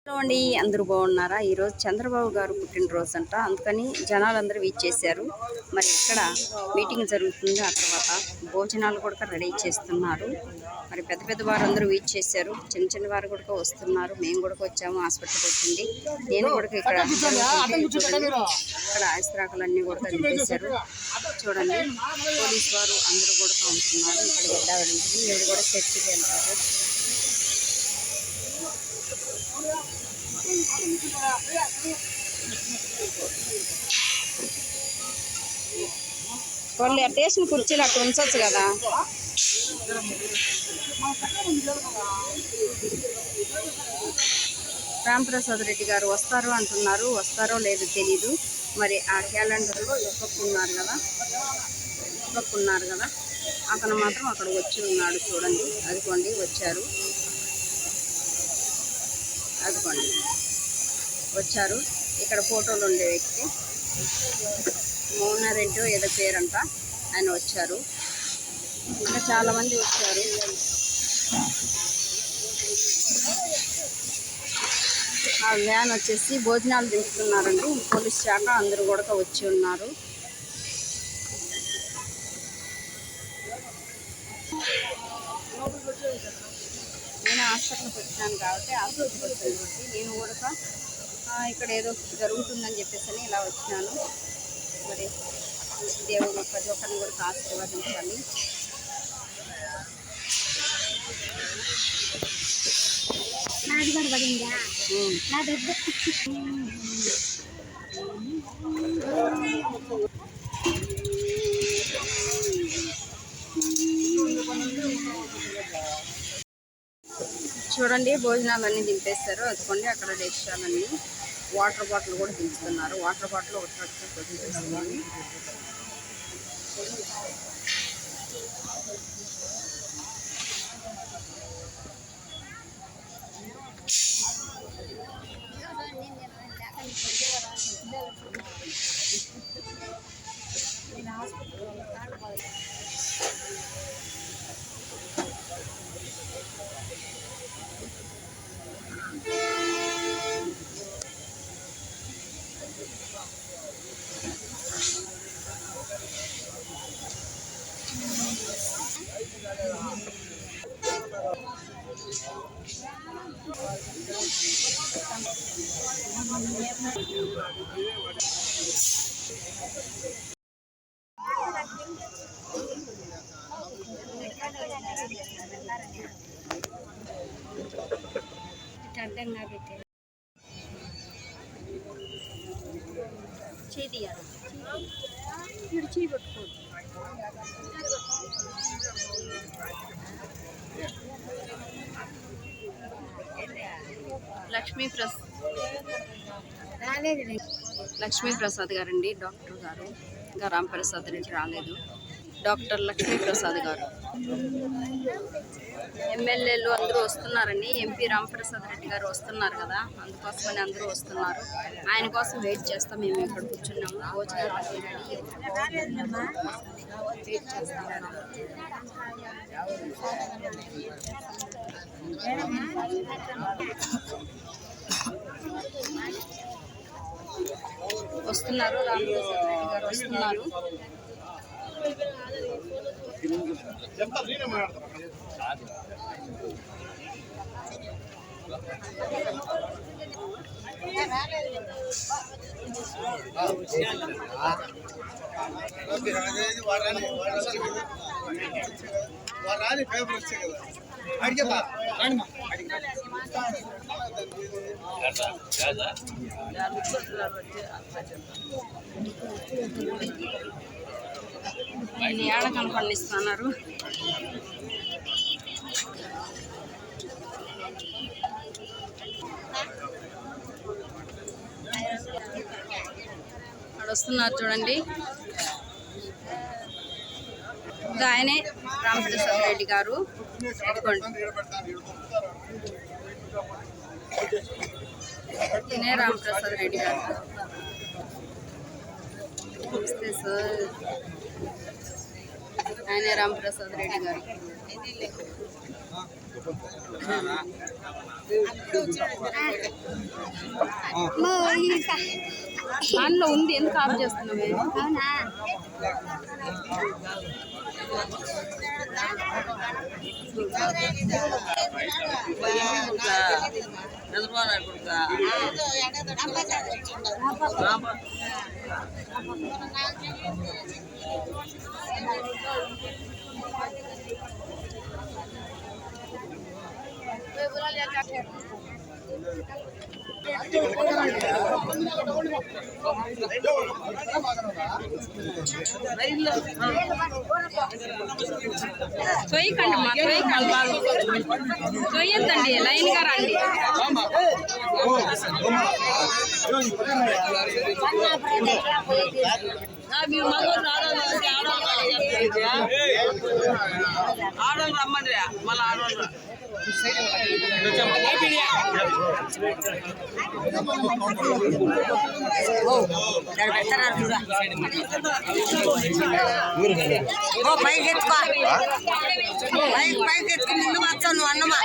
Hello అండి, అందరూ బాగున్నారా? ఈరోజు చంద్రబాబు గారు పుట్టినరోజు అంట, అందుకని జనాలందరూ వీచేశారు. మరి ఇక్కడ మీటింగ్ జరుగుతుంది, ఆ తర్వాత భోజనాలు కూడా రెడీ చేస్తున్నారు. మరి పెద్ద పెద్ద వారు అందరూ వీచేశారు, చిన్న చిన్న వారు కూడా వస్తున్నారు. మేము కూడా వచ్చాము, హాస్పిటల్కి వచ్చింది. నేను కూడా ఇక్కడ ఆస్త్రాకులన్నీ కూడా నింపేశారు. చూడండి, పోలీసు వారు అందరూ కూడా ఉంటున్నారు. ఇక్కడ గడ్డ ఉంటుంది, ఎవరు కూడా చర్చికి వెళ్తారు. వాళ్ళు అట్టేసిన కుర్చీలు అట్లా ఉంచవచ్చు కదా. రామప్రసాద్ రెడ్డి గారు వస్తారు అంటున్నారు, వస్తారో లేదో తెలీదు. మరి ఆ క్యాలెండర్లో ఎప్పకున్నారు కదా, అతను మాత్రం అక్కడ వచ్చి ఉన్నాడు. చూడండి, అదిగోండి వచ్చారు, అదిగోండి వచ్చారు. ఇక్కడ ఫోటోలు ఉండే వ్యక్తి మోహనారెడ్డి ఏదో పేరంట, ఆయన వచ్చారు. ఇంకా చాలామంది వచ్చారు. ఆ వ్యాన్ వచ్చేసి భోజనాలు దింపుతున్నారండి. పోలీస్ శాఖ అందరూ కూడా వచ్చి ఉన్నారు. నేను హాస్పిటల్కి వచ్చాను కాబట్టి హాస్పిటల్కి వచ్చాను కాబట్టి నేను కూడా ఇక్కడ ఏదో జరుగుతుందని చెప్పేసి ఇలా వచ్చినాను. మరి దేవుడు ప్రతి ఒక్కరిని కూడా ఆశీర్వదించాలి. చూడండి, భోజనాలన్నీ దింపేస్తారు. అందుకోండి అక్కడ డెక్షాలన్నీ వాటర్ బాటిల్ కూడా దించుతున్నారు. వాటర్ బాటిల్ ఒకటి దింపేస్తున్నారు. అడ్డంగా పెట్టే చేయాలి, చేయి పట్టుకోదు. లక్ష్మీప్రసాద్ గారండి, డాక్టర్ గారు. ఇంకా రాంప్రసాద్ రెడ్డి రాలేదు. డాక్టర్ లక్ష్మీప్రసాద్ గారు. ఎమ్మెల్యేలు అందరూ వస్తున్నారండి. ఎంపీ రామప్రసాద్ రెడ్డి గారు వస్తున్నారు కదా, అందుకోసమని అందరూ వస్తున్నారు. ఆయన కోసం వెయిట్ చేస్తాం. మేము ఇక్కడ కూర్చున్నాము, భోజనాలు వెయిట్ చేస్తాము. వస్తున్నారు, రామప్రసాద్ రెడ్డి గారు వస్తున్నారు. ఏడకం పండిస్తున్నారు. అక్కడ వస్తున్నారు చూడండి, ఆయనే రామప్రసాద్ రెడ్డి గారు. ఈయనే రామప్రసాద్ రెడ్డి గారు. నమస్తే సార్, ఆయనే రామప్రసాద్ రెడ్డి గారు. దాంట్లో ఉంది, ఎందుకు ఆఫ్ చేస్తున్నావు? అవునా? సొయ్యకండి మా సొయ్యకండి బాగా సొయ్యద్దండి, లైన్ గా రండి. ఆడవాళ్ళు రమ్మండి, మళ్ళీ ఆడవాళ్ళు పైకి ఎత్తుకో, పైకి ఎత్తుకు ముందు వచ్చావు నువ్వు అన్నమా